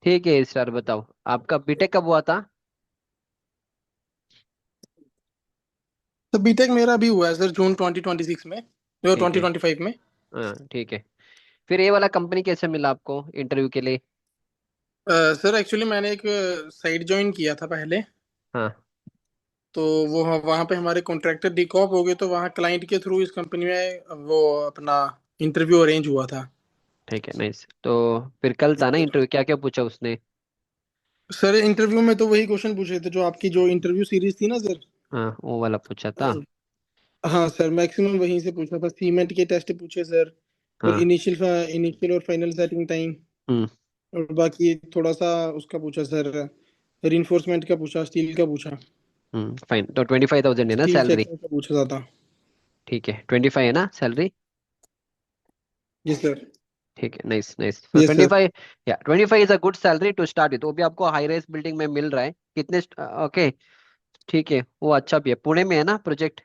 ठीक है सर, बताओ आपका बीटेक कब हुआ था? तो बीटेक मेरा भी हुआ है सर, जून 2026 में, जो ठीक ट्वेंटी है। ट्वेंटी फाइव में। हाँ ठीक है। फिर ये वाला कंपनी कैसे मिला आपको इंटरव्यू के लिए? सर एक्चुअली मैंने एक साइट ज्वाइन किया था पहले। हाँ तो वो वहाँ पे हमारे कॉन्ट्रैक्टर डिकॉप हो गए, तो वहाँ क्लाइंट के थ्रू इस कंपनी में वो अपना इंटरव्यू अरेंज हुआ था। ठीक है, नाइस। तो फिर कल था ना इंटरव्यू, क्या क्या पूछा उसने? सर इंटरव्यू में तो वही क्वेश्चन पूछे थे जो आपकी जो इंटरव्यू सीरीज थी ना सर। हाँ वो वाला पूछा था। हाँ सर, मैक्सिमम वहीं से पूछा था। सीमेंट के टेस्ट पूछे सर, और हाँ। इनिशियल इनिशियल और फाइनल सेटिंग टाइम, हम्म। और बाकी थोड़ा सा उसका पूछा सर, रिइंफोर्समेंट का पूछा, स्टील का पूछा। फाइन। तो 25,000 है ना स्टील सैलरी? चेकिंग का पूछा ज्यादा। ठीक है, 25 है ना सैलरी? जी सर। ठीक है, नाइस नाइस। तो यस ट्वेंटी सर। फाइव या 25 is a good salary to start with. वो भी आपको हाई राइज बिल्डिंग में मिल रहा है। कितने? ओके। ठीक है, वो अच्छा भी है, पुणे में है ना प्रोजेक्ट?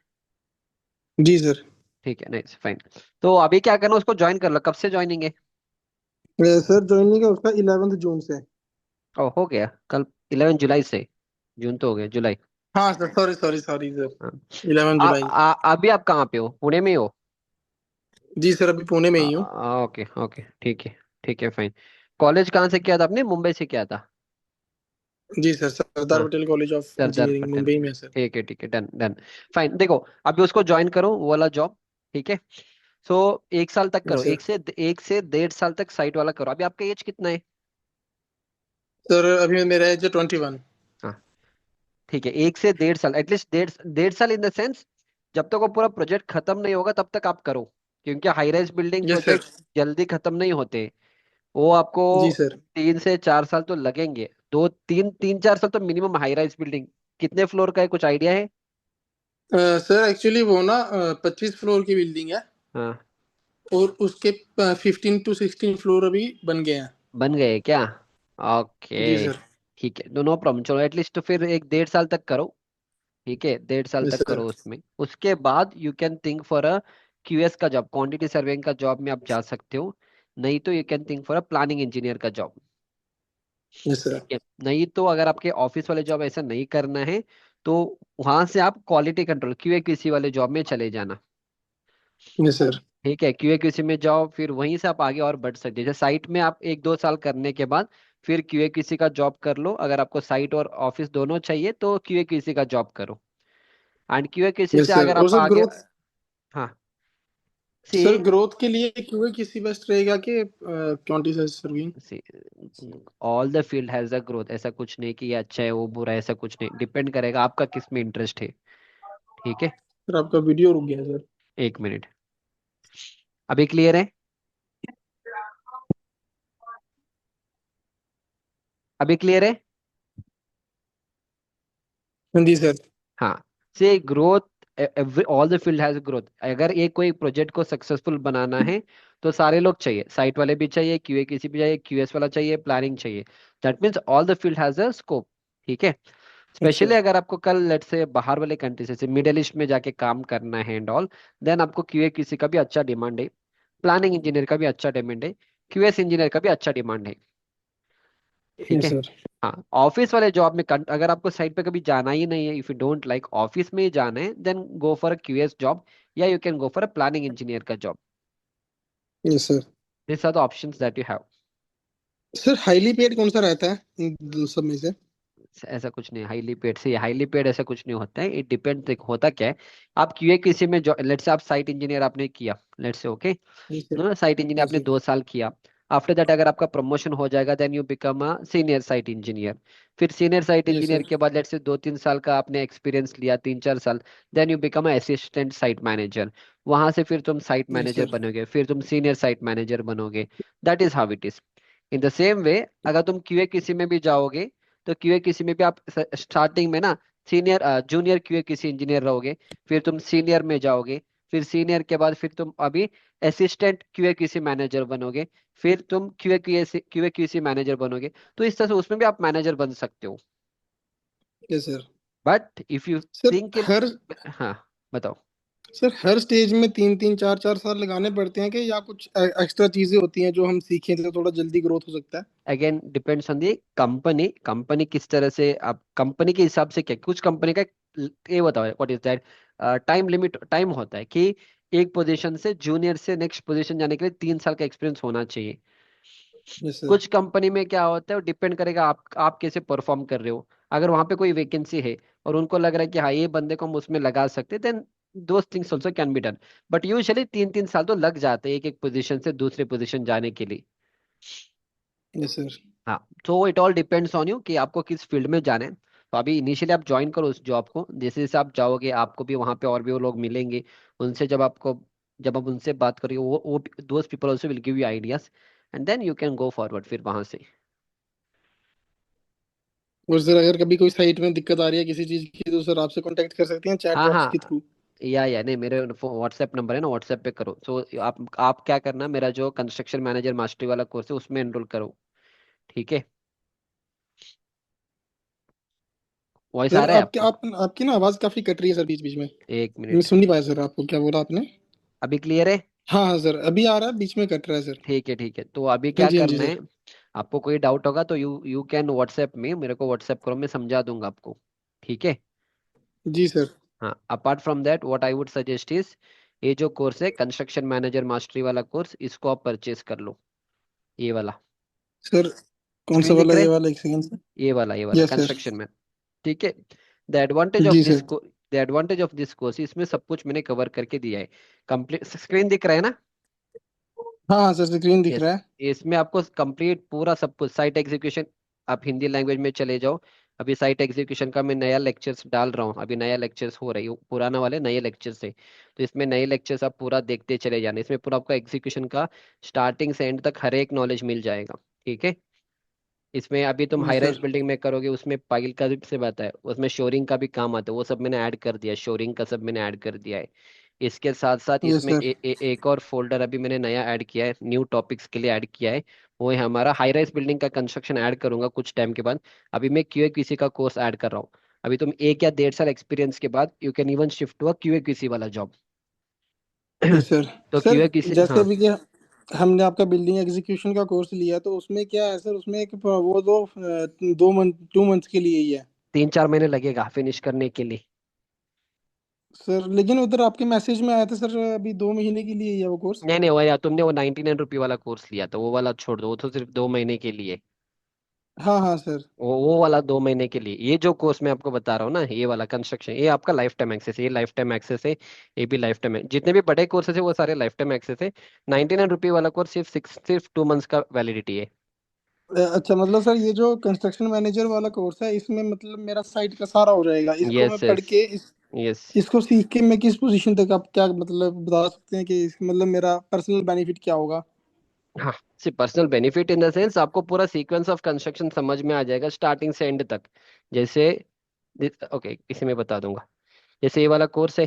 जी सर। ठीक है, नाइस, फाइन। तो अभी क्या करना, उसको ज्वाइन कर लो। कब से ज्वाइनिंग है? सर ज्वाइनिंग है उसका 11 जून से। ओ, हो गया कल। 11 जुलाई से। जून तो हो गया, जुलाई। हाँ sir, sorry sorry sorry sir. हाँ। 11 जुलाई। अभी आप कहाँ पे हो, पुणे में ही हो? जी सर, अभी पुणे में ही हूँ। ओके ओके, ठीक है। ठीक है, फाइन। कॉलेज कहाँ से किया था आपने, मुंबई से किया था? जी सर, सरदार हाँ, Patel college of Sardar engineering Patel. Mumbai में सर। ठीक है, डन डन। फाइन, देखो अभी उसको ज्वाइन करो वो वाला जॉब। ठीक है। सो 1 साल तक करो, यस सर। 1 से 1.5 साल तक साइट वाला करो। अभी आपका एज कितना है? सर अभी मेरा एज 21। हाँ। ठीक है, 1 से 1.5 साल, एटलीस्ट डेढ़ डेढ़ साल इन द सेंस। जब तक वो पूरा प्रोजेक्ट खत्म नहीं होगा तब तक आप करो। क्योंकि high rise building yes sir. Project जल्दी खत्म नहीं होते। वो आपको जी सर। 3 से 4 साल तो लगेंगे। दो तीन 3-4 साल तो मिनिमम। हाई राइज बिल्डिंग कितने फ्लोर का है, कुछ आइडिया है? सर एक्चुअली वो ना 25 फ्लोर की बिल्डिंग है, हाँ। और उसके 15 to 16 फ्लोर अभी बन गए हैं। बन गए क्या? जी ओके। सर। ठीक है, नो प्रॉब्लम, चलो एटलीस्ट तो फिर एक 1.5 साल तक करो। ठीक है, 1.5 साल यस तक सर। करो उसमें। उसके बाद you can think for a QS का जॉब, क्वांटिटी सर्वेइंग का जॉब में आप जा सकते हो। नहीं तो you can think for a planning engineer का जॉब। Yes sir. ठीक है। नहीं तो अगर आपके ऑफिस वाले जॉब ऐसा नहीं करना है तो वहां से आप क्वालिटी कंट्रोल क्यूए क्यूसी वाले जॉब में चले जाना। Yes sir. ठीक है, क्यूए क्यूसी में जाओ, फिर वहीं से आप आगे और बढ़ सकते हैं। जैसे साइट में आप 1-2 साल करने के बाद फिर क्यूए क्यूसी का जॉब कर लो। अगर आपको साइट और ऑफिस दोनों चाहिए तो क्यूए क्यूसी का जॉब करो। एंड क्यूए क्यूसी से यस सर, अगर और आप सर आगे। ग्रोथ, हाँ। सर सी ग्रोथ के लिए क्यों किसी बेस्ट रहेगा कि quantity surveying? See all the field has a growth. ऐसा कुछ नहीं कि ये अच्छा है वो बुरा है, ऐसा कुछ नहीं। डिपेंड करेगा आपका किस में इंटरेस्ट है। ठीक है। सर आपका वीडियो रुक गया सर। 1 मिनट। अभी क्लियर है? अभी क्लियर है? हाँ जी सर। हाँ। से growth, all the field has growth. अगर एक कोई प्रोजेक्ट को सक्सेसफुल बनाना है तो सारे लोग चाहिए, साइट वाले भी चाहिए, क्यूए किसी भी चाहिए, क्यूएस वाला चाहिए, प्लानिंग चाहिए। That means all the field has a scope. ठीक है। अच्छा। स्पेशली अगर आपको कल लेट से बाहर वाले कंट्री जैसे मिडिल ईस्ट में जाके काम करना है एंड ऑल, देन आपको क्यूए किसी का भी अच्छा डिमांड है। प्लानिंग इंजीनियर का भी अच्छा डिमांड है। क्यूएस इंजीनियर का भी अच्छा डिमांड है। ठीक यस है। सर। हाँ, ऑफिस वाले जॉब में अगर आपको साइट पे कभी जाना ही नहीं है, if you don't like office में ही जाना है, then go for a QS job, या you can go for a planning engineer का job. Yes sir. This are the options that you have. Sir highly paid कौन सा रहता है इन सब में से? ऐसा कुछ नहीं, हाईली पेड से हाईली पेड ऐसा कुछ नहीं होता है। इट डिपेंड, होता क्या है। आप क्यूए किसी में जो लेट्स से आप साइट इंजीनियर आपने किया, let's say okay, yes sir. Site engineer yes आपने सर। 2 साल किया। आफ्टर दैट अगर आपका प्रमोशन हो जाएगा then you become a senior site engineer. फिर senior site yes engineer sir. के बाद लेट्स से 2-3 साल का आपने एक्सपीरियंस लिया, 3-4 साल, then you become a assistant site manager. वहां से फिर तुम साइट यस मैनेजर सर। बनोगे, फिर तुम सीनियर साइट मैनेजर बनोगे। That is how it is. In the same way अगर तुम क्यूए किसी में भी जाओगे तो क्यूए किसी में भी आप स्टार्टिंग में ना सीनियर जूनियर क्यूए किसी इंजीनियर रहोगे। फिर तुम सीनियर में जाओगे। फिर सीनियर के बाद फिर तुम अभी असिस्टेंट क्यूए क्यूसी मैनेजर बनोगे। फिर तुम क्यूए क्यूसी मैनेजर बनोगे। तो इस तरह से उसमें भी आप मैनेजर बन सकते हो। Yes sir. But if you sir think in. हर हाँ, बताओ। सर हर स्टेज में 3 3 4 4 साल लगाने पड़ते हैं कि, या कुछ एक्स्ट्रा चीजें होती हैं जो हम सीखें तो थोड़ा जल्दी ग्रोथ हो सकता है? Again depends on the company, company किस तरह से, आप कंपनी के हिसाब से क्या, कुछ कंपनी का ये बताओ what is that, time limit, time होता है कि एक पोजीशन से जूनियर से नेक्स्ट पोजीशन जाने के लिए 3 साल का एक्सपीरियंस होना चाहिए। Yes sir. कुछ कंपनी में क्या होता है, वो डिपेंड करेगा आप कैसे परफॉर्म कर रहे हो। अगर वहां पे कोई वैकेंसी है और उनको लग रहा है कि हाँ ये बंदे को हम उसमें लगा सकते, then those things also can be done. But usually 3 3 साल तो लग जाते हैं एक एक पोजीशन से दूसरे पोजीशन जाने के लिए। Yes sir. हाँ, तो it all depends on you कि आपको किस फील्ड में जाना है। तो अभी इनिशियली आप ज्वाइन करो उस जॉब को, जैसे जैसे आप जाओगे आपको भी वहाँ पे और भी वो लोग मिलेंगे। उनसे जब आप उनसे बात करोगे, वो those people also will give you ideas, and then you can go forward फिर वहां से। और सर अगर कभी कोई साइट में दिक्कत आ रही है किसी चीज की, तो सर आपसे कांटेक्ट कर सकते हैं चैट हाँ बॉक्स के हाँ, थ्रू? या नहीं, मेरे व्हाट्सएप नंबर है ना, व्हाट्सएप पे करो। सो आप क्या करना, मेरा जो कंस्ट्रक्शन मैनेजर मास्टरी वाला कोर्स है उसमें एनरोल करो। ठीक है, वॉइस आ सर रहा है आपके आपको? आपकी ना आवाज काफी कट रही है सर, बीच बीच में। एक मैं मिनट, सुन नहीं पाया सर, आपको क्या बोला आपने? अभी क्लियर है? हाँ हाँ सर, अभी आ रहा है, बीच में कट रहा है सर। ठीक है ठीक है, तो अभी हाँ क्या जी हाँ जी करना है, सर। आपको कोई डाउट होगा तो यू कैन व्हाट्सएप में मेरे को व्हाट्सएप करो, मैं समझा दूंगा आपको। ठीक है। जी सर। हाँ, apart from that what I would suggest is, ये जो कोर्स है कंस्ट्रक्शन मैनेजर मास्टरी वाला कोर्स, इसको आप परचेज कर लो, ये वाला। सर कौन सा स्क्रीन दिख वाला, रहा ये है? वाला, एक सेकंड सर। ये वाला यस सर। कंस्ट्रक्शन में। ठीक है। द एडवांटेज ऑफ जी दिस सर। को the advantage of this course, इसमें सब कुछ मैंने कवर करके दिया है। कंप्लीट स्क्रीन दिख रहा है ना? हाँ हाँ सर, स्क्रीन दिख यस, रहा है। इसमें आपको कंप्लीट पूरा सब कुछ, साइट एग्जीक्यूशन, आप हिंदी लैंग्वेज में चले जाओ। अभी साइट एग्जीक्यूशन का मैं नया लेक्चर्स डाल रहा हूँ, अभी नया लेक्चर्स हो रही है, पुराना वाले नए लेक्चर्स है। तो इसमें नए लेक्चर्स आप पूरा देखते चले जाना, इसमें पूरा आपका एग्जीक्यूशन का स्टार्टिंग से एंड तक हर एक नॉलेज मिल जाएगा। ठीक है। इसमें अभी तुम high yes rise sir. Building में करोगे, उसमें पाइल का भी से बात है, उसमें शोरिंग का भी काम आता है, वो सब मैंने ऐड कर दिया है, शोरिंग का सब मैंने ऐड कर दिया है। इसके साथ साथ यस इसमें सर। एक और फोल्डर अभी मैंने नया ऐड किया है, न्यू टॉपिक्स के लिए ऐड किया है। वो है हमारा हाई राइज बिल्डिंग का कंस्ट्रक्शन, ऐड करूंगा कुछ टाइम के बाद। अभी मैं QA/QC का कोर्स ऐड कर रहा हूँ। अभी तुम 1 या 1.5 साल एक्सपीरियंस के बाद you can even shift to a QA/QC वाला जॉब। Yes sir. तो सर QA/QC, जैसे हाँ। अभी क्या, हमने आपका बिल्डिंग एग्जीक्यूशन का कोर्स लिया, तो उसमें क्या है सर, उसमें एक वो 2 मंथ के लिए ही है? 3 4 महीने लगेगा फिनिश करने के लिए। सर लेकिन उधर आपके मैसेज में आया था सर, अभी 2 महीने के लिए ही है वो कोर्स। नहीं नहीं, वो यार तुमने वो 99 रुपये वाला कोर्स लिया, तो वो वाला छोड़ दो, वो तो सिर्फ 2 महीने के लिए। हाँ हाँ सर। वो वाला 2 महीने के लिए, ये जो कोर्स मैं आपको बता रहा हूँ ना, ये वाला कंस्ट्रक्शन, ये आपका लाइफ टाइम एक्सेस है, ये लाइफ टाइम एक्सेस है। ये भी लाइफ टाइम है, जितने भी बड़े कोर्सेज है वो सारे लाइफ टाइम एक्सेस है। 99 रुपये वाला कोर्स सिर्फ 2 मंथ्स का वैलिडिटी है। अच्छा, मतलब सर ये जो कंस्ट्रक्शन मैनेजर वाला कोर्स है, इसमें मतलब मेरा साइट का सारा हो जाएगा, इसको मैं यस पढ़ यस के यस। इसको सीख के मैं किस पोजीशन तक, आप क्या मतलब बता सकते हैं कि मतलब मेरा पर्सनल बेनिफिट क्या होगा? हाँ, सिर्फ personal benefit in the sense, आपको पूरा सीक्वेंस ऑफ कंस्ट्रक्शन समझ में आ जाएगा स्टार्टिंग से एंड तक। जैसे, ओके इसे मैं बता दूंगा। जैसे ये वाला कोर्स है,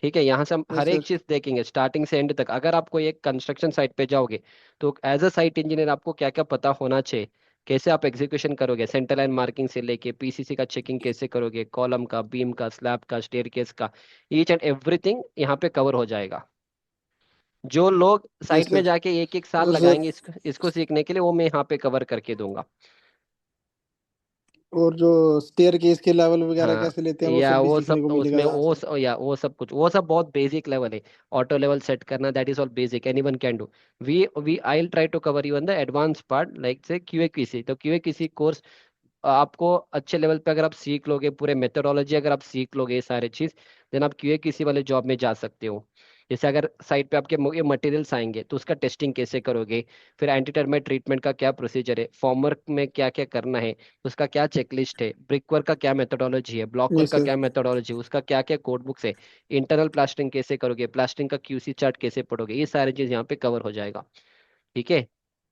ठीक है, यहाँ से हम यस हर एक सर। चीज देखेंगे स्टार्टिंग से एंड तक। अगर आप कोई एक कंस्ट्रक्शन साइट पे जाओगे, तो एज अ साइट इंजीनियर आपको क्या क्या पता होना चाहिए, कैसे आप एग्जीक्यूशन करोगे, सेंटर लाइन मार्किंग से लेके PCC का चेकिंग कैसे करोगे, कॉलम का, बीम का, स्लैब का, स्टेयरकेस का, ईच एंड एवरीथिंग यहाँ पे कवर हो जाएगा। जो लोग यस साइट में सर। जाके 1 1 साल और सर, लगाएंगे इसको सीखने के लिए, वो मैं यहाँ पे कवर करके दूंगा। और जो स्टेयर केस के लेवल वगैरह हाँ, कैसे लेते हैं, वो या सब भी वो सीखने सब को मिलेगा उसमें यहाँ से? या वो सब कुछ, वो सब बहुत बेसिक लेवल है। ऑटो लेवल सेट करना, that is all basic, anyone can do. We I will try to cover you on the advance part, like say QA/QC। तो QA/QC कोर्स आपको अच्छे लेवल पे अगर आप सीख लोगे, पूरे मेथोडोलॉजी अगर आप सीख लोगे ये सारे चीज, देन आप QA/QC वाले जॉब में जा सकते हो। जैसे अगर साइट पे आपके ये मटेरियल्स आएंगे तो उसका टेस्टिंग कैसे करोगे, फिर एंटी टर्माइट ट्रीटमेंट का क्या प्रोसीजर है, फॉर्मवर्क में क्या क्या करना है, उसका क्या चेकलिस्ट है, ब्रिक वर्क का क्या मेथोडोलॉजी है, ब्लॉक वर्क यस का सर। क्या मेथोडोलॉजी है, उसका क्या क्या कोड बुक्स है, इंटरनल प्लास्टरिंग कैसे करोगे, प्लास्टरिंग का QC चार्ट कैसे पढ़ोगे, ये सारी चीज यहाँ पे कवर हो जाएगा। ठीक है।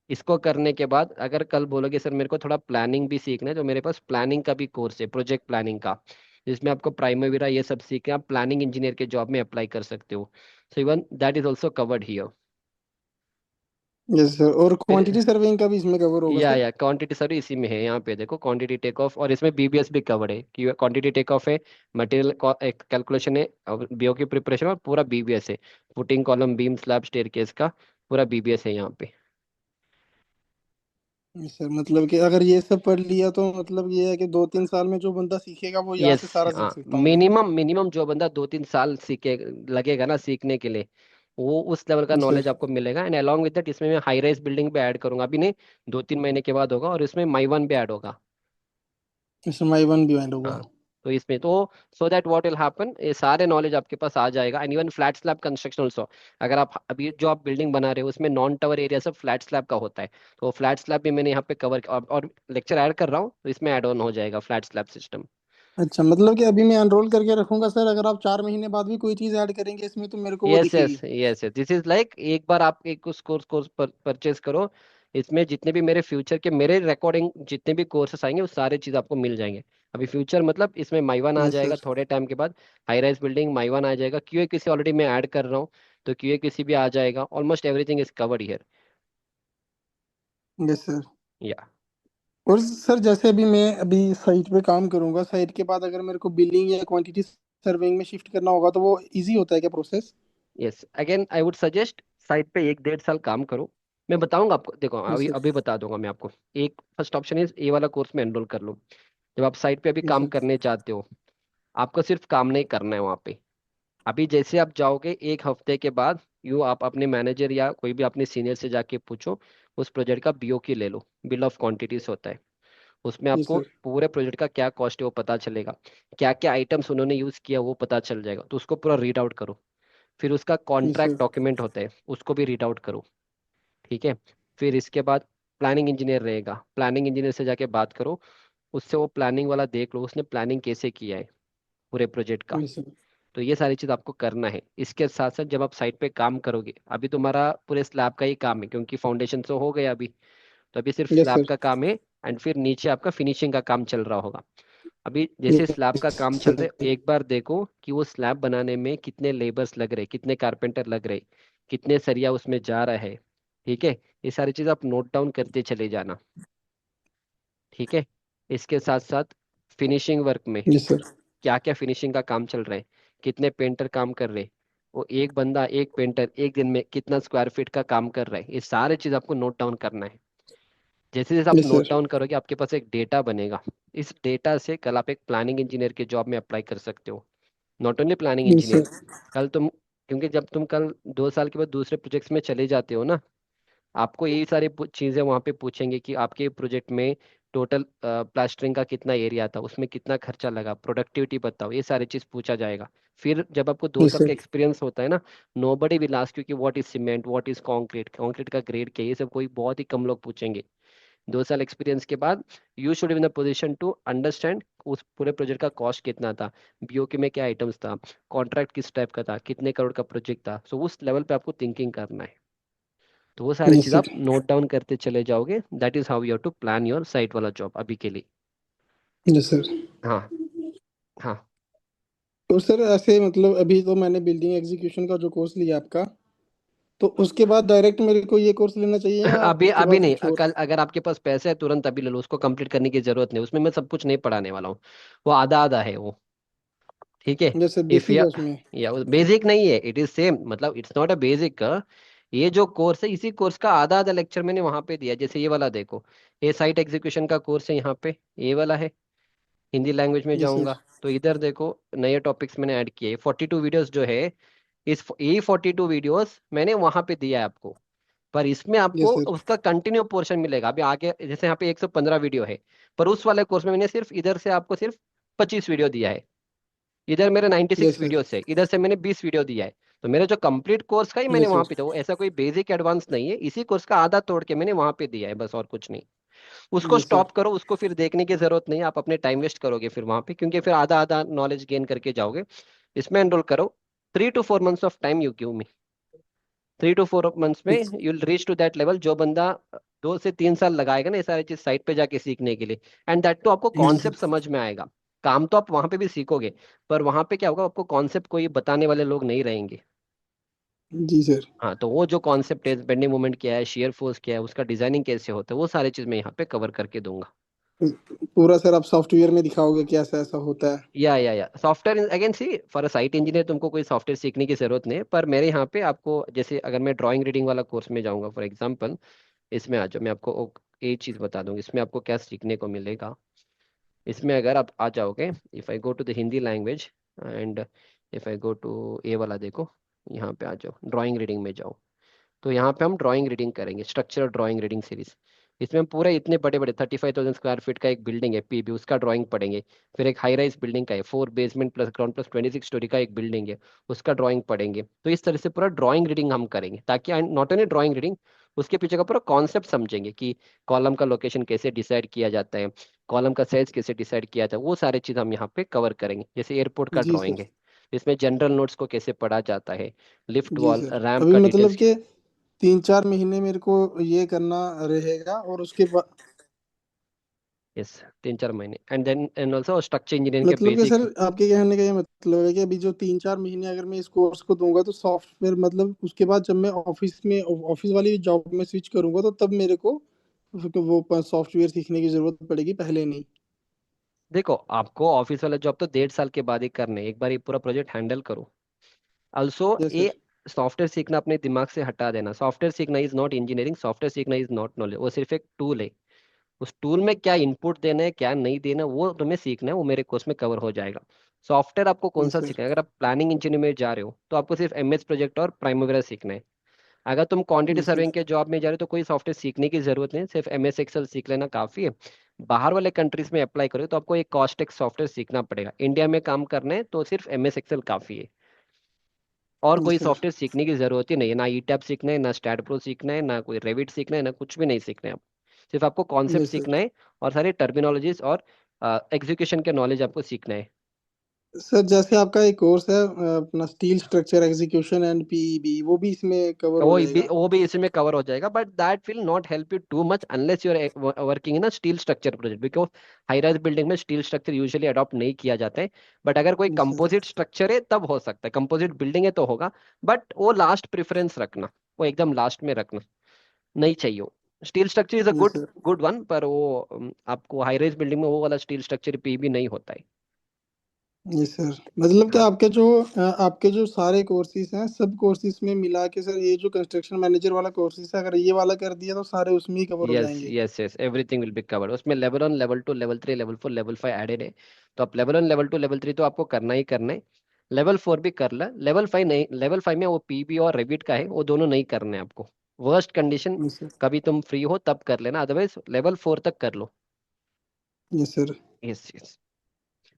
इसको करने के बाद अगर कल बोलोगे सर मेरे को थोड़ा प्लानिंग भी सीखना है, तो मेरे पास प्लानिंग का भी कोर्स है, प्रोजेक्ट प्लानिंग का, जिसमें आपको प्राइमरीरा ये सब सीख के आप प्लानिंग इंजीनियर के जॉब में अप्लाई कर सकते हो। So even that is also covered here. Yes sir, और फिर क्वांटिटी सर्विंग का भी इसमें कवर होगा सर? या क्वांटिटी सॉरी इसी में है, यहाँ पे देखो क्वांटिटी टेक ऑफ, और इसमें बीबीएस भी कवर्ड है कि क्वांटिटी टेक ऑफ है, मटेरियल कैलकुलेशन है, बीओ की प्रिपरेशन, और पूरा बीबीएस है, footing column beam slab staircase का पूरा बीबीएस है यहाँ पे। यस सर, मतलब कि अगर ये सब पढ़ लिया तो मतलब ये है कि 2-3 साल में जो बंदा सीखेगा वो यहाँ यस, से सारा सीख हाँ, सकता हूँ मैं? मिनिमम मिनिमम जो बंदा 2-3 साल सीखे लगेगा ना सीखने के लिए, वो उस लेवल का यस नॉलेज सर। आपको मिलेगा। एंड अलॉन्ग विद दैट इसमें मैं हाई राइज बिल्डिंग भी ऐड करूंगा, अभी नहीं, 2-3 महीने के बाद होगा, और इसमें माइवन भी ऐड होगा। इसमें माई वन भी ऐड होगा? हाँ, तो इसमें तो so that what will happen, ये सारे नॉलेज आपके पास आ जाएगा। And even flat slab construction also, अगर आप अभी जो आप बिल्डिंग बना रहे हो उसमें नॉन टावर एरिया सब फ्लैट स्लैब का होता है, तो फ्लैट स्लैब भी मैंने यहाँ पे कवर, और लेक्चर ऐड कर रहा हूँ, तो इसमें ऐड ऑन हो जाएगा फ्लैट स्लैब सिस्टम। अच्छा, मतलब कि अभी मैं एनरोल करके रखूंगा सर, अगर आप 4 महीने बाद भी कोई चीज ऐड करेंगे इसमें तो मेरे को वो यस यस दिखेगी? यस, दिस इज लाइक एक बार आप एक उस कोर्स कोर्स परचेज करो, इसमें जितने भी मेरे फ्यूचर के मेरे रिकॉर्डिंग जितने भी कोर्सेस आएंगे वो सारे चीज आपको मिल जाएंगे। अभी फ्यूचर मतलब इसमें माइवन आ यस जाएगा सर। थोड़े टाइम के बाद, हाई राइज बिल्डिंग माइवन आ जाएगा, क्यूए किसी ऑलरेडी मैं ऐड कर रहा हूँ, तो क्यूए किसी भी आ जाएगा, almost everything is covered here. Yes sir. या और सर जैसे अभी मैं अभी साइट पे काम करूंगा, साइट के बाद अगर मेरे को बिलिंग या क्वांटिटी सर्विंग में शिफ्ट करना होगा तो वो इजी होता है क्या process? Yes, again I would suggest site पे 1-1.5 साल काम करो। मैं बताऊंगा आपको, देखो यस अभी सर। अभी बता दूंगा मैं आपको। एक फर्स्ट ऑप्शन इज ए वाला कोर्स में एनरोल कर लो। जब आप साइट पे अभी यस काम सर। करने चाहते हो, आपको सिर्फ काम नहीं करना है वहाँ पे। अभी जैसे आप जाओगे 1 हफ्ते के बाद, यू आप अपने मैनेजर या कोई भी अपने सीनियर से जाके पूछो, उस प्रोजेक्ट का बीओक्यू ले लो, बिल ऑफ क्वांटिटीज होता है। उसमें यस आपको सर। पूरे प्रोजेक्ट का क्या कॉस्ट है वो पता चलेगा, क्या क्या आइटम्स उन्होंने यूज किया वो पता चल जाएगा, तो उसको पूरा रीड आउट करो। फिर उसका यस कॉन्ट्रैक्ट सर। डॉक्यूमेंट होता है, उसको भी रीड आउट करो। ठीक है, फिर इसके बाद प्लानिंग इंजीनियर रहेगा, प्लानिंग इंजीनियर से जाके बात करो, उससे वो प्लानिंग वाला देख लो उसने प्लानिंग कैसे किया है पूरे प्रोजेक्ट का। Yes sir. तो ये सारी चीज आपको करना है। इसके साथ साथ जब आप साइट पे काम करोगे, अभी तुम्हारा पूरे स्लैब का ही काम है क्योंकि फाउंडेशन तो हो गया अभी, तो अभी सिर्फ यस स्लैब सर। का काम है। एंड फिर नीचे आपका फिनिशिंग का काम चल रहा होगा। अभी जैसे स्लैब का यस काम चल रहा है, सर। एक बार देखो कि वो स्लैब बनाने में कितने लेबर्स लग रहे, कितने कारपेंटर लग रहे, कितने सरिया उसमें जा रहा है। ठीक है, ये सारी चीज आप नोट डाउन करते चले जाना। ठीक है, इसके साथ साथ फिनिशिंग वर्क में यस सर। क्या क्या फिनिशिंग का काम चल रहा है, कितने पेंटर काम कर रहे, वो एक बंदा एक पेंटर एक दिन में कितना स्क्वायर फीट का काम कर रहा है, ये सारे चीज आपको नोट डाउन करना है। जैसे जैसे आप यस नोट सर। डाउन करोगे आपके पास एक डेटा बनेगा। इस डेटा से कल आप एक प्लानिंग इंजीनियर के जॉब में अप्लाई कर सकते हो। Not only planning yes engineer, sir. कल तुम, क्योंकि जब तुम कल 2 साल के बाद दूसरे प्रोजेक्ट्स में चले जाते हो ना, आपको यही सारी चीजें वहां पे पूछेंगे कि आपके प्रोजेक्ट में टोटल प्लास्टरिंग का कितना एरिया था, उसमें कितना खर्चा लगा, प्रोडक्टिविटी बताओ, ये सारी चीज पूछा जाएगा। फिर जब आपको दो यस साल का सर। एक्सपीरियंस होता है ना, नोबडी विल आस्क यू कि what is cement, what is concrete, concrete का ग्रेड क्या है, ये सब कोई बहुत ही कम लोग पूछेंगे। 2 साल एक्सपीरियंस के बाद you should in the position to understand उस पूरे प्रोजेक्ट का कॉस्ट कितना था, बीओके में क्या आइटम्स था, कॉन्ट्रैक्ट किस टाइप का था, कितने करोड़ का प्रोजेक्ट था, सो उस लेवल पे आपको थिंकिंग करना है। तो वो सारी यस चीज सर। आप नोट डाउन करते चले जाओगे, that is how you have to plan your site वाला जॉब अभी के लिए। Yes sir. हाँ हाँ। तो सर ऐसे मतलब अभी तो मैंने बिल्डिंग एग्जीक्यूशन का जो कोर्स लिया आपका, तो उसके बाद डायरेक्ट मेरे को ये कोर्स लेना चाहिए या अभी उसके अभी बाद नहीं, कुछ और? कल अगर आपके पास पैसे है तुरंत अभी ले लो, उसको कंप्लीट करने की जरूरत नहीं, उसमें मैं सब कुछ नहीं पढ़ाने वाला हूँ, वो आधा आधा है वो। ठीक है, यस सर, इफ बेसिक या है उसमें? बेसिक नहीं है, इट इज सेम, मतलब इट्स नॉट अ बेसिक। ये जो कोर्स है इसी कोर्स का आधा आधा लेक्चर मैंने वहां पे दिया, जैसे ये वाला देखो, ये साइट एग्जीक्यूशन का कोर्स है यहाँ पे, ये वाला है। हिंदी लैंग्वेज में यस सर। जाऊंगा तो इधर देखो नए टॉपिक्स मैंने ऐड किए, 42 वीडियोस जो है, इस ये 42 वीडियोस मैंने वहां पे दिया है आपको। पर इसमें आपको यस सर। उसका कंटिन्यू पोर्शन मिलेगा अभी आगे, जैसे यहाँ पे 115 वीडियो है, पर उस वाले कोर्स में मैंने सिर्फ इधर से आपको सिर्फ 25 वीडियो दिया है। इधर मेरे 96 यस सर। वीडियोस है, इधर से मैंने 20 वीडियो दिया है। तो मेरे जो कंप्लीट कोर्स का ही मैंने यस वहां सर। पे था, वो ऐसा कोई बेसिक एडवांस नहीं है, इसी कोर्स का आधा तोड़ के मैंने वहां पे दिया है बस, और कुछ नहीं। उसको यस सर। स्टॉप करो, उसको फिर देखने की जरूरत नहीं, आप अपने टाइम वेस्ट करोगे फिर वहां पे, क्योंकि फिर आधा आधा नॉलेज गेन करके जाओगे। इसमें एनरोल करो, 3 to 4 months of time you give me, 3 to 4 months में you will reach to that level. जो बंदा 2 से 3 साल लगाएगा ना ये सारी चीज साइट पे जाके सीखने के लिए, एंड दैट तो आपको यस कॉन्सेप्ट सर। समझ में आएगा। काम तो आप वहां पे भी सीखोगे, पर वहां पे क्या होगा, आपको कॉन्सेप्ट कोई बताने वाले लोग नहीं रहेंगे। जी सर। हाँ, तो वो जो कॉन्सेप्ट है, बेंडिंग मोमेंट क्या है, शेयर फोर्स क्या है, उसका डिजाइनिंग कैसे होता है, वो सारी चीज मैं यहाँ पे कवर करके दूंगा। पूरा सर आप सॉफ्टवेयर में दिखाओगे कि ऐसा ऐसा होता है? या software again see, for a site engineer तुमको कोई सॉफ्टवेयर सीखने की जरूरत नहीं है, पर मेरे यहाँ पे आपको, जैसे अगर मैं ड्राइंग रीडिंग वाला कोर्स में जाऊंगा फॉर एग्जांपल, इसमें आ जाओ, मैं आपको एक चीज बता दूंगी इसमें आपको क्या सीखने को मिलेगा। इसमें अगर आप आ जाओगे, if I go to the Hindi language and if I go to ये वाला, देखो यहाँ पे आ जाओ, ड्राइंग रीडिंग में जाओ, तो यहाँ पे हम ड्राइंग रीडिंग करेंगे, स्ट्रक्चरल ड्राइंग रीडिंग सीरीज। इसमें हम पूरे इतने बड़े बड़े 35,000 स्क्वायर फीट का एक बिल्डिंग है पीबी, उसका ड्राइंग पढ़ेंगे। फिर एक हाई राइज बिल्डिंग का है, 4 basement plus ground plus 26 story का एक बिल्डिंग है, उसका ड्राइंग पढ़ेंगे। तो इस तरह से पूरा ड्राइंग रीडिंग हम करेंगे, ताकि नॉट ओनली ड्राइंग रीडिंग, उसके पीछे का पूरा कॉन्सेप्ट समझेंगे कि कॉलम का लोकेशन कैसे डिसाइड किया जाता है, कॉलम का साइज कैसे डिसाइड किया जाता है, वो सारी चीज़ हम यहाँ पे कवर करेंगे। जैसे एयरपोर्ट का जी ड्राइंग सर। है, इसमें जनरल नोट्स को कैसे पढ़ा जाता है, लिफ्ट जी वॉल सर। रैम्प अभी का मतलब डिटेल्स। कि 3-4 महीने मेरे को ये करना रहेगा, और उसके बाद यस, 3-4 महीने, and then and also structure engineering के मतलब कि सर बेसिक। आपके कहने का ये मतलब है कि अभी जो 3-4 महीने अगर मैं इस कोर्स को दूंगा तो सॉफ्टवेयर, मतलब उसके बाद जब मैं ऑफिस वाली जॉब में स्विच करूंगा तो तब मेरे को वो सॉफ्टवेयर सीखने की जरूरत पड़ेगी, पहले नहीं? देखो, आपको ऑफिस वाला जॉब तो 1.5 साल के बाद ही करना है, एक बार ये पूरा प्रोजेक्ट हैंडल करो। ऑल्सो यस ये सर। सॉफ्टवेयर सीखना अपने दिमाग से हटा देना, सॉफ्टवेयर सीखना इज नॉट इंजीनियरिंग, सॉफ्टवेयर सीखना इज नॉट नॉलेज, वो सिर्फ एक टूल है। उस टूल में क्या इनपुट देना है क्या नहीं देना वो तुम्हें सीखना है, वो मेरे कोर्स में कवर हो जाएगा। सॉफ्टवेयर आपको कौन यस सा सर। सीखना है, अगर आप प्लानिंग इंजीनियर में जा रहे हो तो आपको सिर्फ एमएस प्रोजेक्ट और प्राइमवेरा सीखना है। अगर तुम क्वांटिटी यस सर। सर्विंग के जॉब में जा रहे हो तो कोई सॉफ्टवेयर सीखने की जरूरत नहीं, सिर्फ एमएस एक्सेल सीख लेना काफी है। बाहर वाले कंट्रीज में अप्लाई करो तो आपको एक कॉस्टेक्स सॉफ्टवेयर सीखना पड़ेगा, इंडिया में काम करना है तो सिर्फ एमएस एक्सेल काफी है। और कोई यस सर। सॉफ्टवेयर सीखने की जरूरत ही नहीं है, ना ईटैप सीखना है, ना स्टैट प्रो सीखना है, ना कोई रेविट सीखना है, ना कुछ भी नहीं सीखना है आप। सिर्फ आपको कॉन्सेप्ट यस सर। सीखना है और सारी टर्मिनोलॉजीज और एग्जीक्यूशन के नॉलेज आपको सीखना है। सर जैसे आपका एक कोर्स है अपना steel structure execution and PEB, वो भी इसमें कवर हो जाएगा? वो भी इसी में कवर हो जाएगा, but that will not help you too much unless you are working in a steel structure project, because high rise building में स्टील स्ट्रक्चर यूजुअली अडॉप्ट नहीं किया जाता है। बट अगर कोई यस सर। कंपोजिट स्ट्रक्चर है तब हो सकता है, कंपोजिट बिल्डिंग है तो होगा। बट वो लास्ट प्रेफरेंस रखना, वो एकदम लास्ट में रखना, नहीं चाहिए वो। Steel structure is a yes good sir. Good one, पर वो आपको हाई राइज बिल्डिंग में वो वाला स्टील स्ट्रक्चर पे भी नहीं होता है। Yes sir. मतलब कि हाँ, आपके जो सारे कोर्सेज हैं, सब कोर्सेज में मिला के सर, ये जो कंस्ट्रक्शन मैनेजर वाला कोर्सेज है, अगर ये वाला कर दिया तो सारे उसमें ही कवर हो यस जाएंगे? Yes yes, everything will be covered उसमें। Level 1 level 2 level 3 level 4 level 5 added है। तो आप लेवल 1 लेवल 2 लेवल 3 तो आपको करना ही करना है। लेवल 4 भी कर ला, लेवल 5 नहीं, लेवल 5 में वो पीबी और रेविट का है, वो दोनों नहीं करने हैं आपको। Worst condition, yes sir. कभी तुम फ्री हो तब कर लेना, अदरवाइज लेवल 4 तक कर लो। Yes sir. यस यस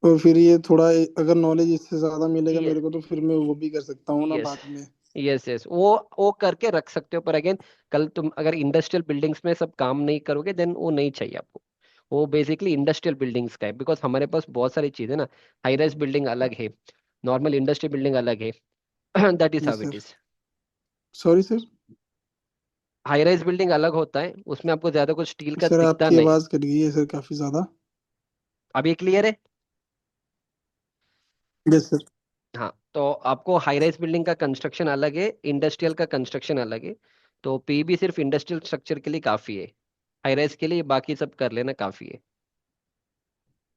और फिर ये थोड़ा अगर नॉलेज इससे ज्यादा मिलेगा मेरे को तो फिर मैं वो भी कर सकता हूँ ना यस बाद में? यस यस, वो करके रख सकते हो, पर अगेन कल तुम अगर इंडस्ट्रियल बिल्डिंग्स में सब काम नहीं करोगे देन वो नहीं चाहिए आपको। वो बेसिकली इंडस्ट्रियल बिल्डिंग्स का है, बिकॉज हमारे पास बहुत सारी चीजें ना, हाई राइज बिल्डिंग अलग है, नॉर्मल इंडस्ट्री बिल्डिंग अलग है। That is yes how it sir. Is. Sorry sir. High rise building अलग होता है, उसमें आपको ज्यादा कुछ स्टील का सर दिखता आपकी नहीं। आवाज कट गई है सर काफी ज्यादा। अब ये क्लियर है? Yes sir. हाँ, तो आपको हाई राइज बिल्डिंग का कंस्ट्रक्शन अलग है, इंडस्ट्रियल का कंस्ट्रक्शन अलग है। तो पीबी सिर्फ इंडस्ट्रियल स्ट्रक्चर के लिए काफी है, हाई राइज के लिए बाकी सब कर लेना काफी है।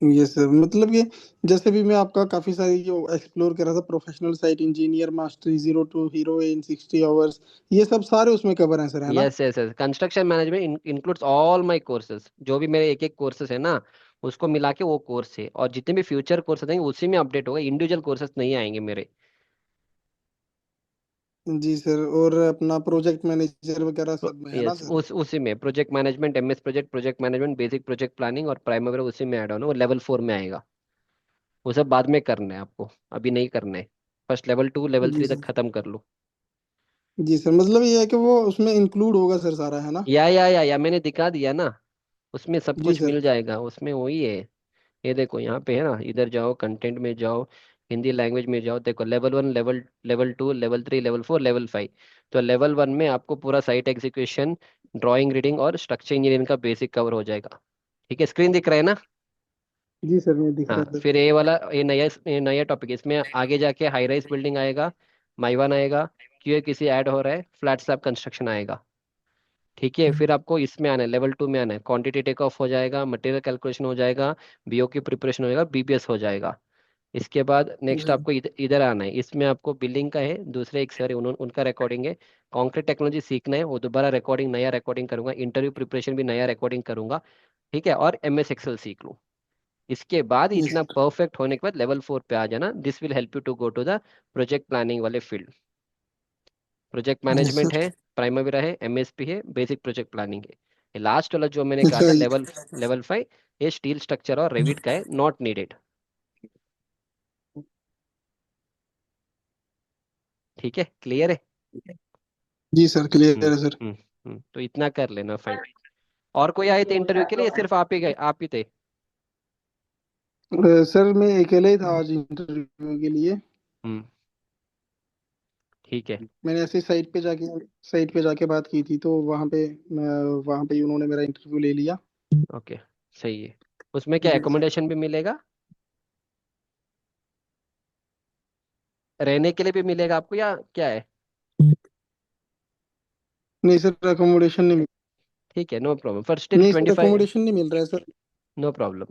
Yes sir. मतलब कि जैसे भी मैं आपका काफी सारी जो एक्सप्लोर कर रहा था, professional site engineer, mastery, zero to hero in 60 hours, ये सब सारे उसमें कवर हैं सर, है ना? Yes yes yes, construction management includes all my courses, जो भी मेरे एक एक कोर्सेज है ना, उसको मिला के वो कोर्स है। और जितने भी फ्यूचर कोर्सेज हैं उसी में अपडेट होगा, इंडिविजुअल कोर्सेज नहीं आएंगे मेरे। जी सर। और अपना प्रोजेक्ट मैनेजर वगैरह सब में है ना यस, सर? उस उसी में project management, MS project, project management, basic project planning और प्राइम वगैरह उसी में ऐड होना, वो लेवल 4 में आएगा। वो सब बाद में करना है आपको, अभी नहीं करना है। फर्स्ट लेवल 2 लेवल जी 3 तक सर। खत्म कर लो। जी सर। मतलब ये है कि वो उसमें इंक्लूड होगा सर सारा, है ना? या मैंने दिखा दिया ना, उसमें सब जी कुछ सर। मिल जाएगा, उसमें वही है। ये देखो यहाँ पे है ना, इधर जाओ कंटेंट में जाओ, हिंदी लैंग्वेज में जाओ, देखो level 1 level 2 level 3 level 4 level 5। तो लेवल 1 में आपको पूरा साइट एग्जीक्यूशन, ड्राइंग रीडिंग और स्ट्रक्चर इंजीनियरिंग का बेसिक कवर हो जाएगा। ठीक है, स्क्रीन दिख रहा है ना? जी सर, मैं दिख हाँ, रहा है सर। फिर ये वाला ये नया टॉपिक, इसमें आगे जाके हाई राइज बिल्डिंग आएगा, माइवान आएगा, क्यूए किसी ऐड हो रहा है, फ्लैट स्लैब कंस्ट्रक्शन आएगा। ठीक है, फिर आपको इसमें आना है, लेवल 2 में आना है, क्वांटिटी टेक ऑफ हो जाएगा, मटेरियल कैलकुलेशन हो जाएगा, बीओ की प्रिपरेशन हो जाएगा, बीबीएस हो जाएगा। इसके बाद नेक्स्ट जी आपको इधर इधर आना है, इसमें आपको बिलिंग का है, दूसरे एक सर है उनका रिकॉर्डिंग है। कॉन्क्रीट टेक्नोलॉजी सीखना है, वो दोबारा रिकॉर्डिंग, नया रिकॉर्डिंग करूंगा, इंटरव्यू प्रिपरेशन भी नया रिकॉर्डिंग करूंगा। ठीक है, और एमएस एक्सेल सीख लूँ। इसके बाद जी इतना सर। परफेक्ट होने के बाद लेवल 4 पे आ जाना, this will help you to go to the project planning वाले फील्ड। प्रोजेक्ट जी मैनेजमेंट सर। है, प्राइमरी है, एमएसपी है, बेसिक प्रोजेक्ट प्लानिंग है। ये लास्ट वाला जो मैंने कहा अच्छा था लेवल लेवल 5, ये स्टील स्ट्रक्चर और रेविट का है, नॉट नीडेड। ठीक है, क्लियर है। जी सर, क्लियर हम्म है सर। तो इतना कर लेना, फाइन। और कोई आए थे इंटरव्यू के लिए, सिर्फ आप ही गए, आप ही थे? सर मैं अकेले ही था आज इंटरव्यू के लिए। हम्म ठीक है। मैंने ऐसे साइट पे जाके बात की थी, तो वहाँ पे ही उन्होंने मेरा इंटरव्यू ले लिया। ओके, सही है। उसमें क्या जी सर। एकोमोडेशन भी मिलेगा, रहने के लिए भी मिलेगा आपको, या क्या है? नहीं सर, अकोमोडेशन नहीं ठीक है, नो प्रॉब्लम, फॉर स्टिल नहीं सर, 25। अकोमोडेशन नहीं मिल रहा है sir. No problem,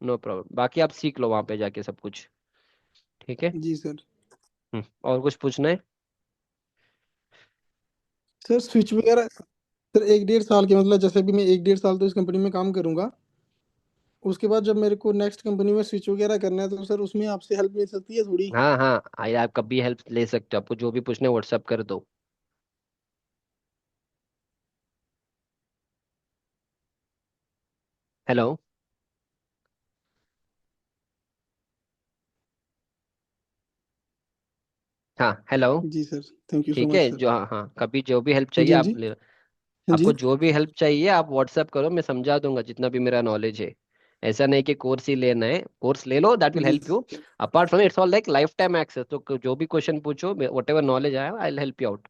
no problem, बाकी आप सीख लो वहां पे जाके सब कुछ। ठीक है। जी सर। और कुछ पूछना है? सर स्विच वगैरह, सर 1 1.5 साल के मतलब, जैसे भी मैं 1 1.5 साल तो इस कंपनी में काम करूंगा, उसके बाद जब मेरे को नेक्स्ट कंपनी में स्विच वगैरह करना है, तो सर उसमें आपसे हेल्प मिल सकती है थोड़ी? हाँ हाँ, आइए, आप कभी हेल्प ले सकते हो, आपको जो भी पूछना है व्हाट्सअप कर दो। हेलो। हाँ, हेलो। जी सर, थैंक यू सो ठीक मच है, सर। जो, हाँ हाँ, कभी जो भी हेल्प हाँ चाहिए जी, हाँ आप जी, ले। हाँ जी। आपको जो भी हेल्प चाहिए आप व्हाट्सअप करो, मैं समझा दूंगा जितना भी मेरा नॉलेज है। ऐसा नहीं कि कोर्स ही लेना है, कोर्स ले लो, दैट विल जी help you. Apart from it's all like lifetime access, तो जो भी क्वेश्चन पूछो, वट एवर नॉलेज आया, I will help you out.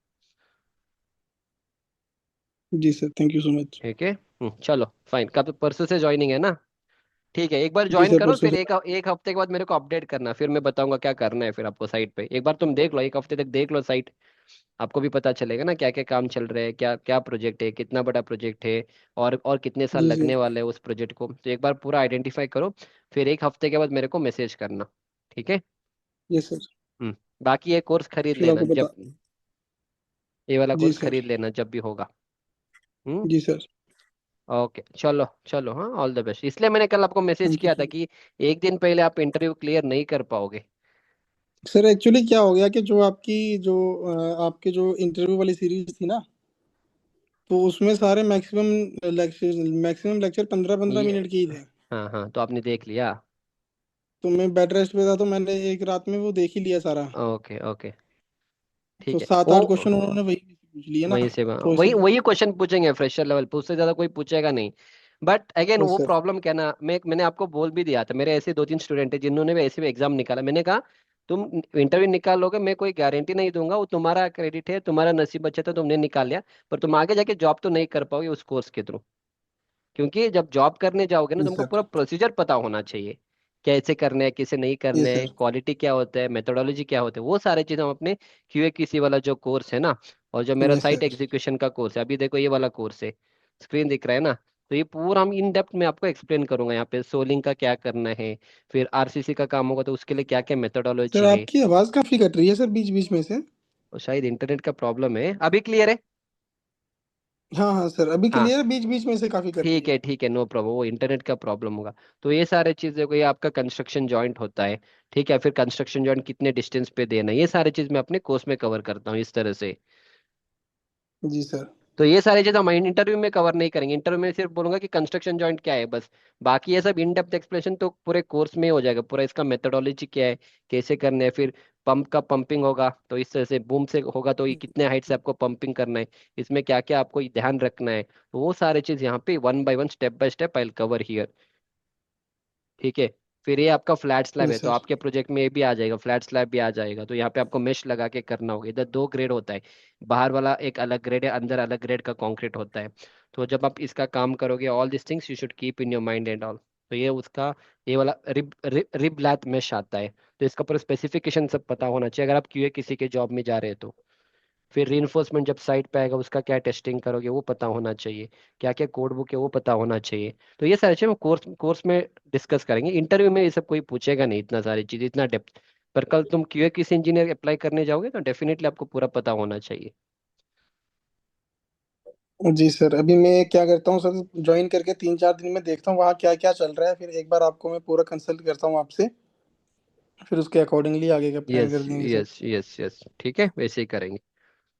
जी sir, thank you so much. ठीक है। चलो फाइन, कब, परसों से ज्वाइनिंग है ना? ठीक है, एक बार जी ज्वाइन सर, करो, परसों फिर से। एक हफ्ते के बाद मेरे को अपडेट करना, फिर मैं बताऊंगा क्या करना है, फिर आपको साइट पे एक बार तुम देख लो, एक हफ्ते तक देख लो साइट। आपको भी पता चलेगा ना क्या क्या काम चल रहा है, क्या क्या प्रोजेक्ट है, कितना बड़ा प्रोजेक्ट है, और कितने साल जी जी। लगने वाले हैं उस प्रोजेक्ट को, तो एक बार पूरा आइडेंटिफाई करो। फिर एक हफ्ते के बाद मेरे को मैसेज करना। ठीक है। Yes sir. बाकी ये कोर्स खरीद फिर लेना आपको जब, बता। ये वाला जी कोर्स सर। खरीद लेना जब भी होगा। हम्म जी सर। ओके, चलो चलो, हाँ, ऑल द बेस्ट। इसलिए मैंने कल आपको मैसेज थैंक यू किया था सर। कि एक दिन पहले आप इंटरव्यू क्लियर नहीं कर पाओगे। सर एक्चुअली क्या हो गया कि जो आपके जो इंटरव्यू वाली सीरीज थी ना, तो उसमें सारे मैक्सिमम लेक्चर 15 15 मिनट के ही ये, थे। हाँ हाँ, तो आपने देख लिया। तो मैं बेड रेस्ट पे था, तो मैंने एक रात में वो देख ही लिया सारा। ओके ओके, तो ठीक है। सात वो आठ क्वेश्चन उन्होंने वही पूछ लिए ना, वहीं से तो वही इसलिए। वही क्वेश्चन पूछेंगे फ्रेशर लेवल पे, उससे ज्यादा कोई पूछेगा नहीं। बट अगेन यस वो सर। प्रॉब्लम क्या ना, मैंने आपको बोल भी दिया था, मेरे ऐसे 2 3 स्टूडेंट हैं जिन्होंने भी ऐसे भी एग्जाम निकाला, मैंने कहा तुम इंटरव्यू निकाल लोगे, मैं कोई गारंटी नहीं दूंगा, वो तुम्हारा क्रेडिट है, तुम्हारा नसीब अच्छा था, तुमने निकाल लिया, पर तुम आगे जाके जॉब तो नहीं कर पाओगे उस कोर्स के थ्रू। क्योंकि जब जॉब करने जाओगे ना, यस तुमको सर। पूरा प्रोसीजर पता होना चाहिए, कैसे करना है, कैसे नहीं करना यस है, सर। क्वालिटी क्या होता है, मेथोडोलॉजी क्या होता है, वो सारे चीज़ हम अपने क्यूए वाला जो कोर्स है ना, और जो मेरा यस साइट सर। एग्जीक्यूशन का कोर्स है, अभी देखो ये वाला कोर्स है, स्क्रीन दिख रहा है ना, तो ये पूरा हम इन डेप्थ में आपको एक्सप्लेन करूंगा यहाँ पे, सोलिंग का क्या करना है, फिर आरसीसी का काम होगा तो उसके लिए क्या क्या सर मेथोडोलॉजी है। आपकी आवाज काफी कट रही है सर, बीच बीच में से। और शायद इंटरनेट का प्रॉब्लम है, अभी क्लियर है? हाँ हाँ सर, अभी हाँ, क्लियर है, बीच बीच में से काफी कट रही है। ठीक है, नो प्रॉब्लम, वो इंटरनेट का प्रॉब्लम होगा। तो ये सारे चीज़ देखो, ये आपका कंस्ट्रक्शन जॉइंट होता है। ठीक है, फिर कंस्ट्रक्शन जॉइंट कितने डिस्टेंस पे देना है, ये सारी चीज़ मैं अपने कोर्स में कवर करता हूँ इस तरह से। जी सर। तो ये सारी चीज़ हम इंटरव्यू में कवर नहीं करेंगे, इंटरव्यू में सिर्फ बोलूंगा कि कंस्ट्रक्शन जॉइंट क्या है बस। बाकी ये सब इन डेप्थ एक्सप्लेनेशन तो पूरे कोर्स में ही हो जाएगा, पूरा इसका मेथोडोलॉजी क्या है, कैसे करना है, फिर पंप का पंपिंग होगा तो इस तरह से, बूम से होगा तो ये कितने हाइट से आपको पंपिंग करना है, इसमें क्या क्या आपको ध्यान रखना है, तो वो सारे चीज़ यहाँ पे one by one, step by step I will cover here. ठीक है। फिर ये आपका फ्लैट स्लैब है, यस तो सर। आपके प्रोजेक्ट में ये भी आ जाएगा, फ्लैट स्लैब भी आ जाएगा, तो यहाँ पे आपको मेश लगा के करना होगा। इधर 2 ग्रेड होता है, बाहर वाला एक अलग ग्रेड है, अंदर अलग ग्रेड का कंक्रीट होता है। तो जब आप इसका काम करोगे, all this things you should keep in your mind and all. तो ये उसका, ये वाला रिब लैथ मेश आता है, तो इसका पूरा स्पेसिफिकेशन सब पता होना चाहिए अगर आप क्यूए किसी के जॉब में जा रहे हो तो। फिर रीइंफोर्समेंट जब साइट पे आएगा उसका क्या टेस्टिंग करोगे वो पता होना चाहिए, क्या क्या कोड बुक है वो पता होना चाहिए। तो ये सारी चीज़ हम कोर्स कोर्स में डिस्कस करेंगे, इंटरव्यू में ये सब कोई पूछेगा नहीं इतना सारी चीज़ इतना डेप्थ। पर कल तुम क्यूए किसी इंजीनियर अप्लाई करने जाओगे तो डेफिनेटली आपको पूरा पता होना चाहिए। जी सर, अभी मैं क्या करता हूँ सर, ज्वाइन करके 3-4 दिन में देखता हूँ वहाँ क्या क्या चल रहा है, फिर एक बार आपको मैं पूरा कंसल्ट करता हूँ आपसे, फिर उसके अकॉर्डिंगली आगे का प्लान यस कर देंगे सर। यस यस यस, ठीक है वैसे ही करेंगे।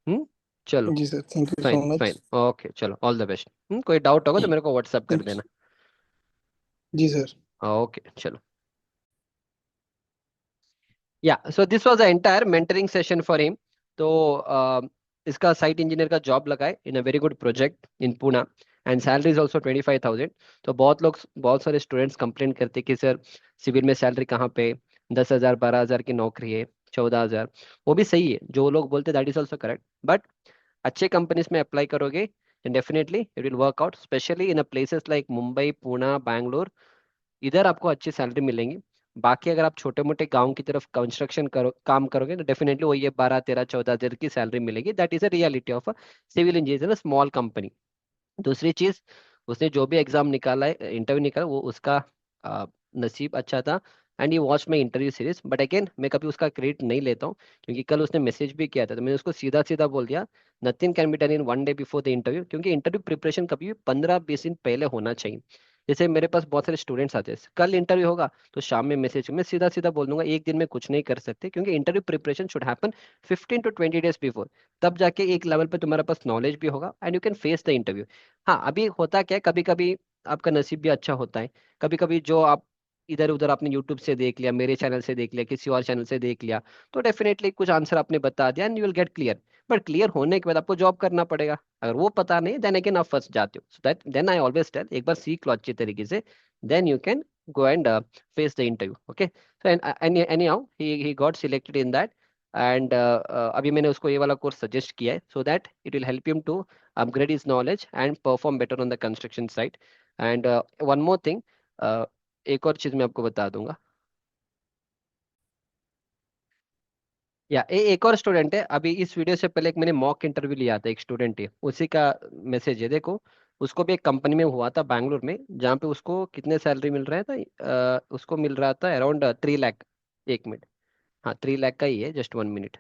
हम्म। चलो। जी sir, thank you so fine much. Fine, okay चलो, ऑल द बेस्ट। कोई डाउट होगा तो मेरे को व्हाट्सअप कर देना। जी सर। ओके चलो। या so this was the entire mentoring session for him. तो इसका साइट इंजीनियर का जॉब लगा है in a very good project in Pune, and salary is also 25,000। तो बहुत सारे स्टूडेंट्स कंप्लेंट करते हैं कि सर सिविल में सैलरी कहाँ पे, 10,000 12,000 की नौकरी है, 14,000। वो भी सही है जो लोग बोलते, that is also correct, but अच्छे कंपनीज में अप्लाई करोगे definitely it will work out, specially in a places like Mumbai Pune Bangalore, इधर आपको अच्छी सैलरी मिलेंगी। बाकी अगर आप छोटे मोटे गांव की तरफ कंस्ट्रक्शन करो काम करोगे तो डेफिनेटली वो ये 12 13 14 हजार की सैलरी मिलेगी, that is a reality of a civil engineer in small company. दूसरी चीज, उसने जो भी एग्जाम निकाला है इंटरव्यू निकाला वो उसका नसीब अच्छा था, एंड ये watch my interview series, but again मैं कभी उसका क्रेडिट नहीं लेता हूँ, क्योंकि कल उसने मैसेज भी किया था तो मैंने उसको सीधा सीधा बोल दिया, nothing can be done in one day before the interview, क्योंकि इंटरव्यू प्रिपरेशन कभी भी 15 20 दिन पहले होना चाहिए। जैसे मेरे पास बहुत सारे स्टूडेंट्स आते हैं, कल इंटरव्यू होगा तो शाम में मैसेज मैं सीधा सीधा बोल दूंगा एक दिन में कुछ नहीं कर सकते, क्योंकि interview preparation should happen 15 to 20 days before, तब जाके एक लेवल पे तुम्हारे पास नॉलेज भी होगा and you can face the interview. हाँ अभी होता क्या है, कभी कभी आपका नसीब भी अच्छा होता है, कभी कभी जो आप इधर उधर आपने यूट्यूब से देख लिया, मेरे चैनल से देख लिया, किसी और चैनल से देख लिया, तो डेफिनेटली कुछ आंसर आपने बता दिया and you will get clear. But clear होने के बाद आपको जॉब करना पड़ेगा, अगर वो पता नहीं देन अगेन आप फंस जाते हो, so that then I always tell एक बार सीख लो अच्छी तरीके से, then you can go and face the interview. Okay, so anyhow he got selected in that, and अभी मैंने उसको ये वाला कोर्स सजेस्ट किया है so that it will help him to upgrade his knowledge and perform better on the construction site. And one more thing, एक और चीज मैं आपको बता दूंगा, एक और स्टूडेंट है, अभी इस वीडियो से पहले एक मैंने मॉक इंटरव्यू लिया था, एक स्टूडेंट है उसी का मैसेज है देखो। उसको भी एक कंपनी में हुआ था बैंगलोर में, जहाँ पे उसको कितने सैलरी मिल रहा था, उसको मिल रहा था अराउंड 3 लाख। 1 मिनट, हाँ 3 लाख का ही है, जस्ट 1 मिनट।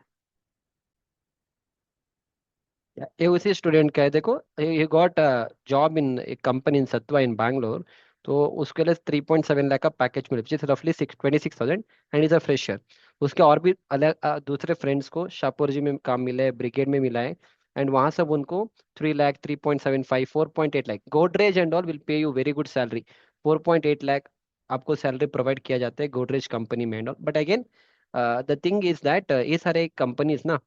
ये उसी स्टूडेंट का है देखो, ही गॉट जॉब इन एक कंपनी इन सत्वा इन बैंगलोर। तो उसके लिए 3.7 लाख का पैकेज मिले, विच इज रफली 26,000, एंड इज अ फ्रेशर। उसके और भी अलग दूसरे फ्रेंड्स को शाहपुर जी में काम मिला है, ब्रिगेड में मिला है, एंड वहां सब उनको 3 lakh, 3.75, 4.8 lakh, Godrej and all will pay you very good salary. 4.8 lakh आपको सैलरी प्रोवाइड किया जाता है गोदरेज कंपनी में and all, but again the thing is that ये सारे कंपनीज ना,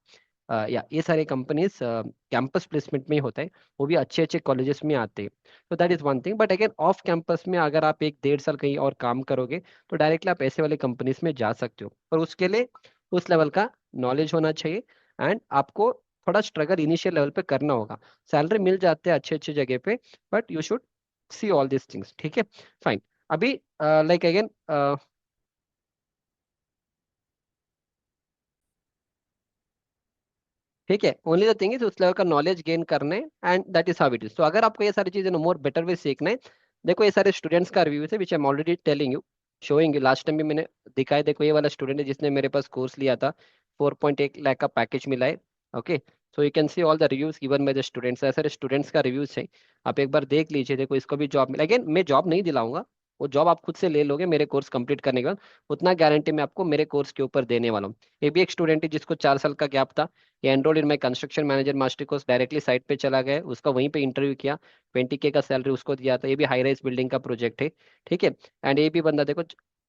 या ये सारे कंपनीज कैंपस प्लेसमेंट में ही होता है, वो भी अच्छे अच्छे कॉलेजेस में आते हैं। तो that is one thing, but again off campus में अगर आप 1 1.5 साल कहीं और काम करोगे तो डायरेक्टली आप ऐसे वाले कंपनीज में जा सकते हो, पर उसके लिए उस लेवल का नॉलेज होना चाहिए, एंड आपको थोड़ा स्ट्रगल इनिशियल लेवल पे करना होगा। सैलरी मिल जाते हैं अच्छे अच्छे जगह पे, but you should see all this things, ठीक है। फाइन। अभी लाइक अगेन, ठीक है, ओनली द थिंग इज उस लेवल का नॉलेज गेन करना है, and that is how it is. तो अगर आपको ये सारी चीजें मोर बेटर वे सीखना है, देखो ये सारे स्टूडेंट्स का रिव्यू है which I am already telling you, showing you, last time भी मैंने दिखाया, देखो ये वाला स्टूडेंट है जिसने मेरे पास कोर्स लिया था, 4.1 लाख का पैकेज मिला है। Okay, so you can see all the reviews given by the students, ऐसे सारे स्टूडेंट्स का रिव्यूज है, आप एक बार देख लीजिए, देखो इसको भी जॉब मिला। अगेन मैं जॉब नहीं दिलाऊंगा, वो जॉब आप खुद से ले लोगे मेरे कोर्स कंप्लीट करने के बाद, उतना गारंटी मैं आपको मेरे कोर्स के ऊपर देने वाला हूँ। ये भी एक स्टूडेंट है जिसको 4 साल का गैप था, ये enrolled in my construction manager master course, directly site पे चला गया, उसका वहीं पे इंटरव्यू किया, 20K का सैलरी उसको दिया था, ये भी हाई राइज बिल्डिंग का प्रोजेक्ट है, ठीक है। एंड ये भी बंदा देखो,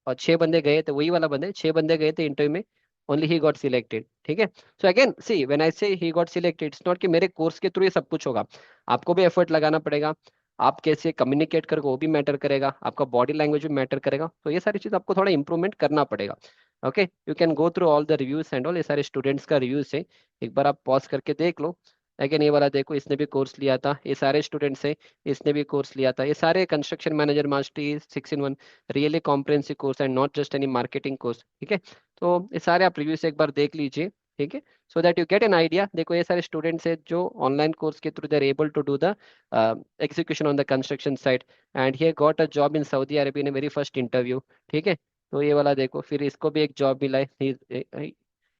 और 6 बंदे गए थे, वही वाला बंदे 6 बंदे गए थे इंटरव्यू में, ओनली ही गॉट सिलेक्टेड, ठीक है। So again see when I से ही गॉट सिलेक्टेड, इट्स नॉट कि मेरे कोर्स के थ्रू ये सब कुछ होगा, आपको भी एफर्ट लगाना पड़ेगा, आप कैसे कम्युनिकेट करोगे वो भी मैटर करेगा, आपका बॉडी लैंग्वेज भी मैटर करेगा, तो ये सारी चीज आपको थोड़ा इंप्रूवमेंट करना पड़ेगा। Okay, you can go through all the reviews and all, ये सारे स्टूडेंट्स का रिव्यूज है, एक बार आप पॉज करके देख लो। लेकिन ये वाला देखो, इसने भी कोर्स लिया था, ये सारे स्टूडेंट्स हैं, इसने भी कोर्स लिया था, ये सारे construction manager mastery 6 in 1, really comprehensive course and not just any marketing course, ठीक है। तो ये सारे आप रिव्यूज एक बार देख लीजिए, ठीक है, so that you get an idea. देखो ये सारे स्टूडेंट्स हैं जो ऑनलाइन कोर्स के through they are able to do the execution on the construction site, and he got a job in Saudi Arabia in very first interview. ठीक है, तो ये वाला देखो, फिर इसको भी एक जॉब मिला है,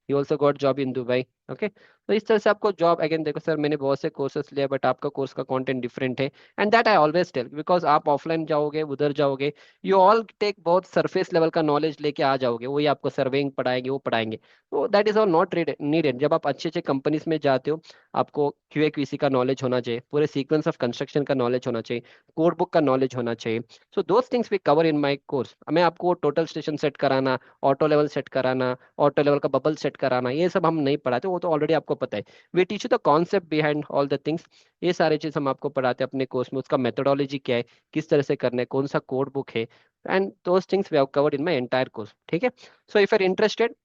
he also got job in Dubai. Okay, तो इस तरह से आपको जॉब, अगेन देखो सर मैंने बहुत से कोर्सेस लिया बट आपका कोर्स का कंटेंट डिफरेंट है, and that I always tell, because आप ऑफलाइन जाओगे उधर जाओगे, यू ऑल टेक बहुत सरफेस लेवल का नॉलेज लेके आ जाओगे, वही आपको सर्वेइंग पढ़ाएंगे वो पढ़ाएंगे, तो that is all not needed. जब आप अच्छे अच्छे कंपनीज में जाते हो, आपको क्यूए क्यूसी का नॉलेज होना चाहिए, पूरे सीक्वेंस ऑफ कंस्ट्रक्शन का नॉलेज होना चाहिए, कोड बुक का नॉलेज होना चाहिए। So those things we cover in my course. मैं आपको टोटल स्टेशन सेट कराना, ऑटो लेवल सेट कराना, ऑटो लेवल का बबल सेट कराना, ये सब हम नहीं पढ़ाते, वो तो ऑलरेडी आपको पता है। We teach you the concept behind all the things, ये सारे चीज हम आपको पढ़ाते हैं अपने कोर्स में, उसका मेथोडोलॉजी क्या है, किस तरह से करना है, कौन सा कोड बुक है, and those things we have covered in my entire course. ठीक है, so if you are interested,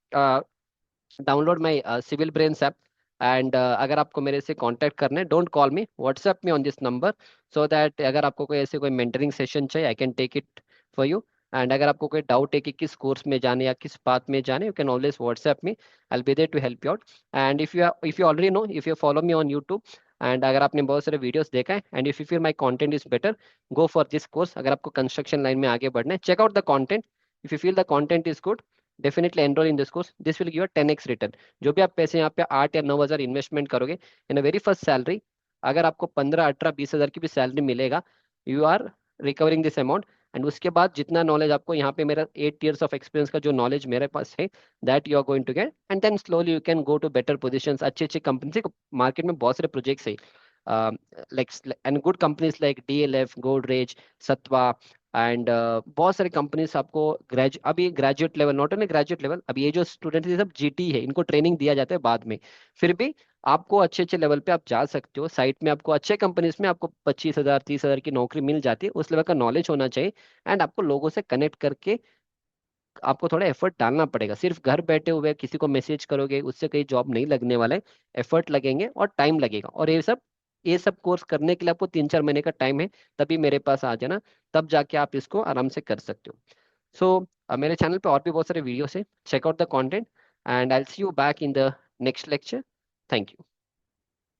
download my civil brains app, and अगर आपको मेरे से कांटेक्ट करना है, don't call me, WhatsApp me on this number, so that अगर आपको कोई ऐसे कोई मेंटरिंग सेशन चाहिए, I can take it for you. And अगर आपको कोई डाउट है कि किस कोर्स में जाने या किस पाथ में जाने, you can always WhatsApp me, I will be there to help you out. And if you already know, if you follow me on YouTube, and अगर आपने बहुत सारे वीडियोस देखा है, and if you feel my content is better, go for this course. अगर आपको construction line में आगे बढ़ना है, check out the content, if you feel the content is good, definitely enroll in this course, this will give a 10x return. जो भी आप पैसे यहाँ पे 8 या 9 हज़ार इन्वेस्टमेंट करोगे इन अ वेरी फर्स्ट सैलरी, अगर आपको 15, 18, 20 हज़ार की भी सैलरी मिलेगा, you are recovering this amount. And उसके बाद जितना नॉलेज आपको यहाँ पे, मेरा 8 years ऑफ एक्सपीरियंस का जो नॉलेज मेरे पास है, that you are going to get, and then slowly you can go to better position, अच्छी अच्छी कंपनी से। मार्केट में बहुत सारे प्रोजेक्ट्स है, like and good companies like DLF, Godrej, Sattva, and बहुत सारी कंपनीज आपको अभी graduate level, not only graduate level, अभी ये जो स्टूडेंट ये सब जीटी है, इनको ट्रेनिंग दिया जाता है बाद में, फिर भी आपको अच्छे अच्छे लेवल पे आप जा सकते हो। साइट में आपको अच्छे कंपनीज में आपको 25 हज़ार 30 हज़ार की नौकरी मिल जाती है, उस लेवल का नॉलेज होना चाहिए, एंड आपको लोगों से कनेक्ट करके आपको थोड़ा एफर्ट डालना पड़ेगा। सिर्फ घर बैठे हुए किसी को मैसेज करोगे उससे कहीं जॉब नहीं लगने वाला है, एफर्ट लगेंगे और टाइम लगेगा, और ये सब कोर्स करने के लिए आपको 3 4 महीने का टाइम है, तभी मेरे पास आ जाना, तब जाके आप इसको आराम से कर सकते हो। सो मेरे चैनल पे और भी बहुत सारे वीडियोस है, check out the content, and I will see you back in the next lecture. Thank you.